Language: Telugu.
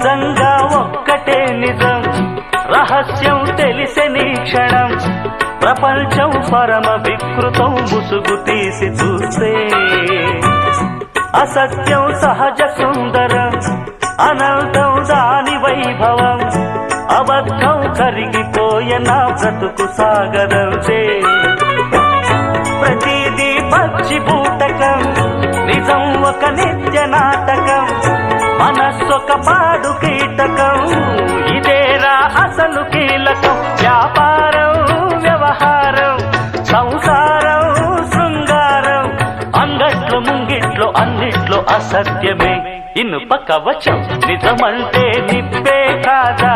నిజంగా ఒక్కటే నిజం రహస్యం తెలిసెని క్షణం ప్రపంచం పరమ వికృతం ముసుగు తీసి చూస్తే అసత్యం సహజ సుందరం అనంతం దాని వైభవం అబద్ధం కరిగిపోయే నా బ్రతుకు సాగరంతే ప్రతిదీ పచ్చి బూటకం నిజం ఒక నిత్య నాటకం మనస్సొక పాడు కీటకం ఇదేరా అసలు కీలకం వ్యాపారం వ్యవహారం సంసారం శృంగారం అంగట్లో ముంగిట్లో అన్నిట్లో అసత్యమే ఇనుప కవచం నిజమంటే నిప్పే కాదా